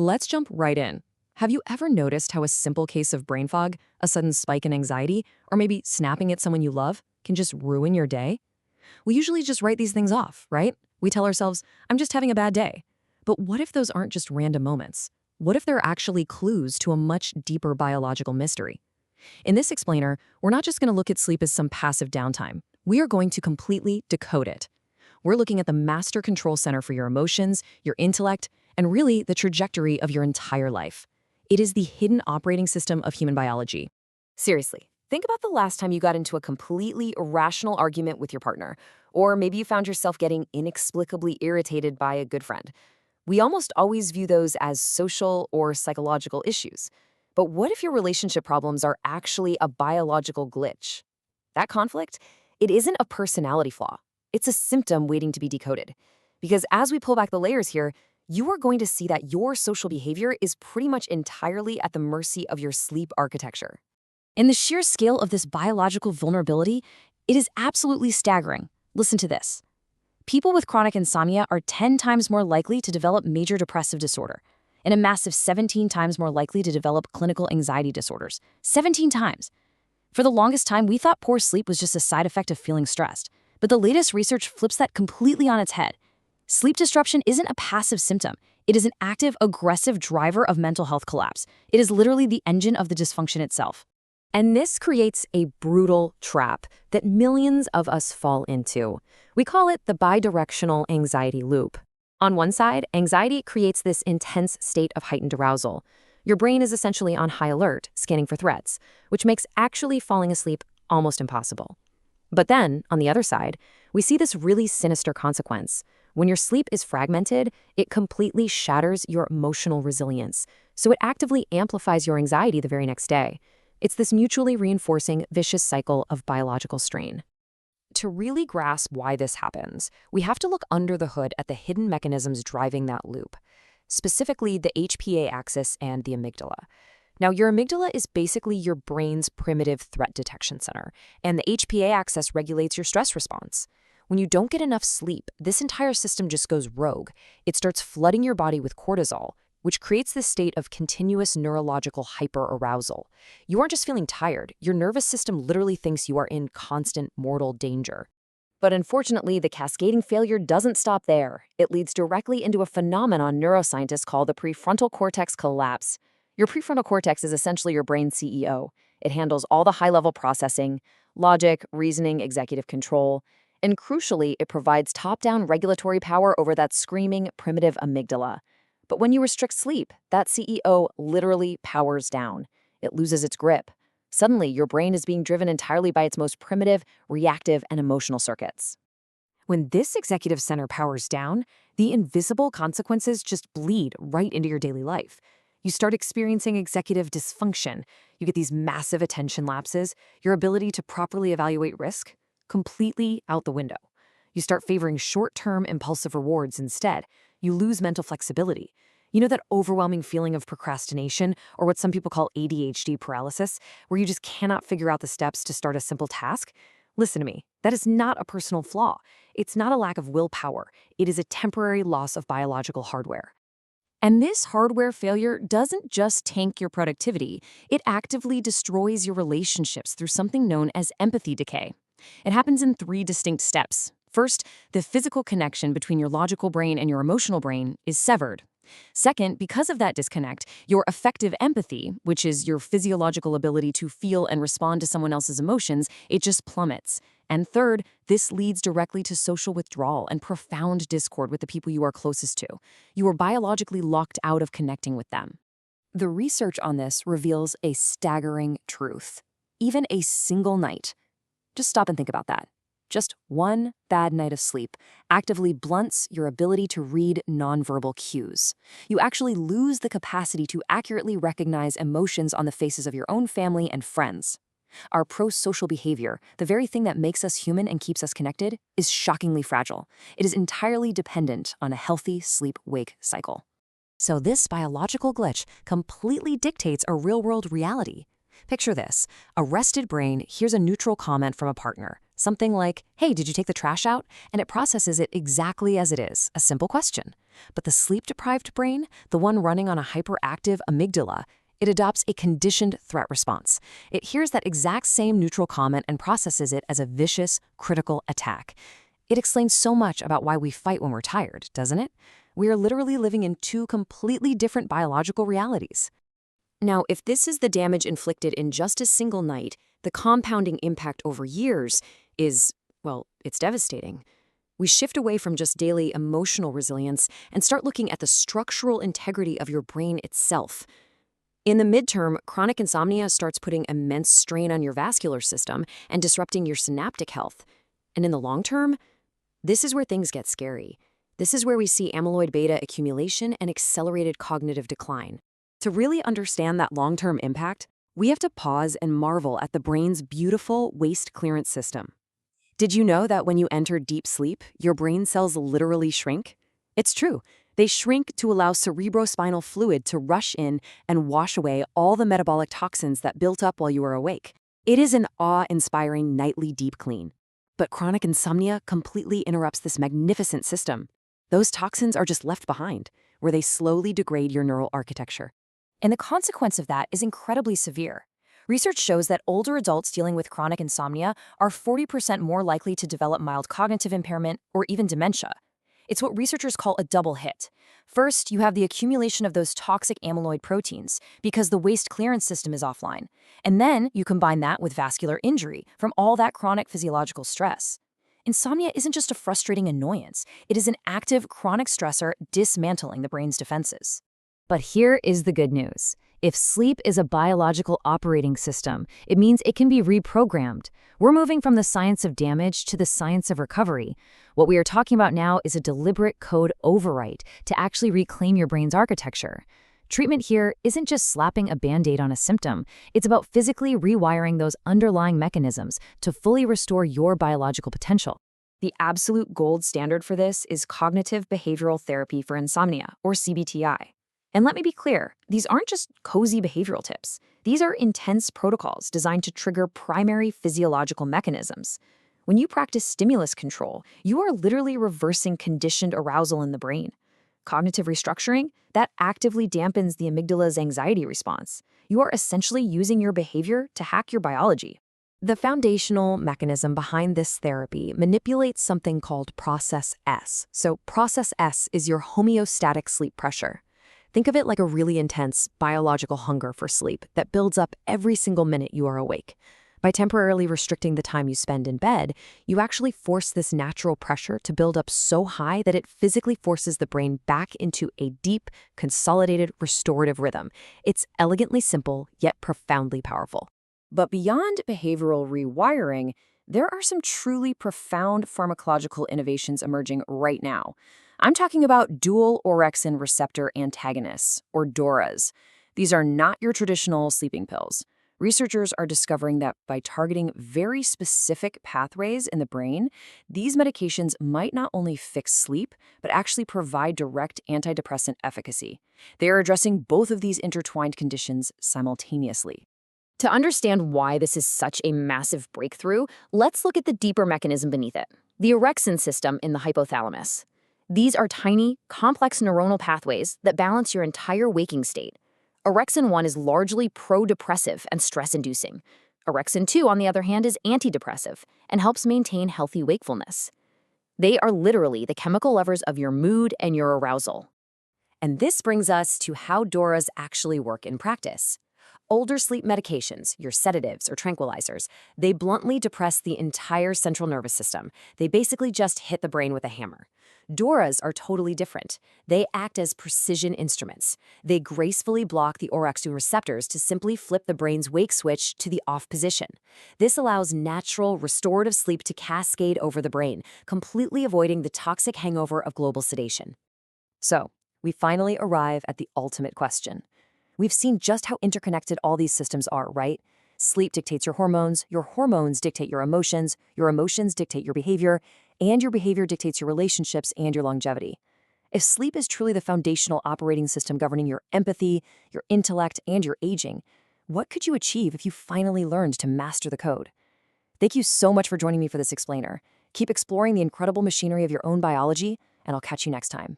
Let's jump right in. Have you ever noticed how a simple case of brain fog, a sudden spike in anxiety, or maybe snapping at someone you love can just ruin your day? We usually just write these things off, right? We tell ourselves, I'm just having a bad day. But what if those aren't just random moments? What if they're actually clues to a much deeper biological mystery? In this explainer, we're not just going to look at sleep as some passive downtime. We are going to completely decode it. We're looking at the master control center for your emotions, your intellect, and really the trajectory of your entire life. It is the hidden operating system of human biology. Seriously, think about the last time you got into a completely irrational argument with your partner, or maybe you found yourself getting inexplicably irritated by a good friend. We almost always view those as social or psychological issues. But what if your relationship problems are actually a biological glitch? That conflict, it isn't a personality flaw. It's a symptom waiting to be decoded. Because as we pull back the layers here, you are going to see that your social behavior is pretty much entirely at the mercy of your sleep architecture. And the sheer scale of this biological vulnerability, it is absolutely staggering. Listen to this. People with chronic insomnia are 10 times more likely to develop major depressive disorder, and a massive 17 times more likely to develop clinical anxiety disorders. 17 times. For the longest time, we thought poor sleep was just a side effect of feeling stressed. But the latest research flips that completely on its head. Sleep disruption isn't a passive symptom. It is an active, aggressive driver of mental health collapse. It is literally the engine of the dysfunction itself. And this creates a brutal trap that millions of us fall into. We call it the bidirectional anxiety loop. On one side, anxiety creates this intense state of heightened arousal. Your brain is essentially on high alert, scanning for threats, which makes actually falling asleep almost impossible. But then, on the other side, we see this really sinister consequence. When your sleep is fragmented, it completely shatters your emotional resilience, so it actively amplifies your anxiety the very next day. It's this mutually reinforcing, vicious cycle of biological strain. To really grasp why this happens, we have to look under the hood at the hidden mechanisms driving that loop, specifically the HPA axis and the amygdala. Now, your amygdala is basically your brain's primitive threat detection center, and the HPA axis regulates your stress response. When you don't get enough sleep, this entire system just goes rogue. It starts flooding your body with cortisol, which creates this state of continuous neurological hyperarousal. You aren't just feeling tired, your nervous system literally thinks you are in constant mortal danger. But unfortunately, the cascading failure doesn't stop there. It leads directly into a phenomenon neuroscientists call the prefrontal cortex collapse. Your prefrontal cortex is essentially your brain's CEO. It handles all the high-level processing, logic, reasoning, executive control, and crucially, it provides top-down regulatory power over that screaming, primitive amygdala. But when you restrict sleep, that CEO literally powers down. It loses its grip. Suddenly, your brain is being driven entirely by its most primitive, reactive, and emotional circuits. When this executive center powers down, the invisible consequences just bleed right into your daily life. You start experiencing executive dysfunction. You get these massive attention lapses, your ability to properly evaluate risk, completely out the window. You start favoring short-term impulsive rewards instead. You lose mental flexibility. You know that overwhelming feeling of procrastination, or what some people call ADHD paralysis, where you just cannot figure out the steps to start a simple task? Listen to me, that is not a personal flaw. It's not a lack of willpower. It is a temporary loss of biological hardware. And this hardware failure doesn't just tank your productivity, it actively destroys your relationships through something known as empathy decay. It happens in 3 distinct steps. First, the physical connection between your logical brain and your emotional brain is severed. Second, because of that disconnect, your affective empathy, which is your physiological ability to feel and respond to someone else's emotions, it just plummets. And third, this leads directly to social withdrawal and profound discord with the people you are closest to. You are biologically locked out of connecting with them. The research on this reveals a staggering truth. Even a single night. Just stop and think about that. Just one bad night of sleep actively blunts your ability to read nonverbal cues. You actually lose the capacity to accurately recognize emotions on the faces of your own family and friends. Our pro-social behavior, the very thing that makes us human and keeps us connected, is shockingly fragile. It is entirely dependent on a healthy sleep-wake cycle. So this biological glitch completely dictates a real-world reality. Picture this. A rested brain hears a neutral comment from a partner, Something like, hey, did you take the trash out? And it processes it exactly as it is, a simple question. But the sleep-deprived brain, the one running on a hyperactive amygdala, it adopts a conditioned threat response. It hears that exact same neutral comment and processes it as a vicious, critical attack. It explains so much about why we fight when we're tired, doesn't it? We are literally living in two completely different biological realities. Now, if this is the damage inflicted in just a single night, the compounding impact over years is, well, it's devastating. We shift away from just daily emotional resilience and start looking at the structural integrity of your brain itself. In the midterm, chronic insomnia starts putting immense strain on your vascular system and disrupting your synaptic health. And in the long term, this is where things get scary. This is where we see amyloid beta accumulation and accelerated cognitive decline. To really understand that long-term impact, we have to pause and marvel at the brain's beautiful waste clearance system. Did you know that when you enter deep sleep, your brain cells literally shrink? It's true. They shrink to allow cerebrospinal fluid to rush in and wash away all the metabolic toxins that built up while you were awake. It is an awe-inspiring nightly deep clean. But chronic insomnia completely interrupts this magnificent system. Those toxins are just left behind, where they slowly degrade your neural architecture. And the consequence of that is incredibly severe. Research shows that older adults dealing with chronic insomnia are 40% more likely to develop mild cognitive impairment or even dementia. It's what researchers call a double hit. First, you have the accumulation of those toxic amyloid proteins because the waste clearance system is offline. And then you combine that with vascular injury from all that chronic physiological stress. Insomnia isn't just a frustrating annoyance. It is an active chronic stressor dismantling the brain's defenses. But here is the good news. If sleep is a biological operating system, it means it can be reprogrammed. We're moving from the science of damage to the science of recovery. What we are talking about now is a deliberate code overwrite to actually reclaim your brain's architecture. Treatment here isn't just slapping a Band-Aid on a symptom. It's about physically rewiring those underlying mechanisms to fully restore your biological potential. The absolute gold standard for this is cognitive behavioral therapy for insomnia, or CBTI. And let me be clear, these aren't just cozy behavioral tips. These are intense protocols designed to trigger primary physiological mechanisms. When you practice stimulus control, you are literally reversing conditioned arousal in the brain. Cognitive restructuring, that actively dampens the amygdala's anxiety response. You are essentially using your behavior to hack your biology. The foundational mechanism behind this therapy manipulates something called process S. So process S is your homeostatic sleep pressure. Think of it like a really intense biological hunger for sleep that builds up every single minute you are awake. By temporarily restricting the time you spend in bed, you actually force this natural pressure to build up so high that it physically forces the brain back into a deep, consolidated, restorative rhythm. It's elegantly simple, yet profoundly powerful. But beyond behavioral rewiring, there are some truly profound pharmacological innovations emerging right now. I'm talking about dual orexin receptor antagonists, or DORAs. These are not your traditional sleeping pills. Researchers are discovering that by targeting very specific pathways in the brain, these medications might not only fix sleep, but actually provide direct antidepressant efficacy. They are addressing both of these intertwined conditions simultaneously. To understand why this is such a massive breakthrough, let's look at the deeper mechanism beneath it, the orexin system in the hypothalamus. These are tiny, complex neuronal pathways that balance your entire waking state. Orexin 1 is largely pro-depressive and stress-inducing. Orexin 2, on the other hand, is antidepressive and helps maintain healthy wakefulness. They are literally the chemical levers of your mood and your arousal. And this brings us to how DORAs actually work in practice. Older sleep medications, your sedatives or tranquilizers, they bluntly depress the entire central nervous system. They basically just hit the brain with a hammer. DORAs are totally different. They act as precision instruments. They gracefully block the orexin receptors to simply flip the brain's wake switch to the off position. This allows natural, restorative sleep to cascade over the brain, completely avoiding the toxic hangover of global sedation. So, we finally arrive at the ultimate question. We've seen just how interconnected all these systems are, right? Sleep dictates your hormones dictate your emotions dictate your behavior dictates your relationships and your longevity. If sleep is truly the foundational operating system governing your empathy, your intellect, and your aging, what could you achieve if you finally learned to master the code? Thank you so much for joining me for this explainer. Keep exploring the incredible machinery of your own biology, and I'll catch you next time.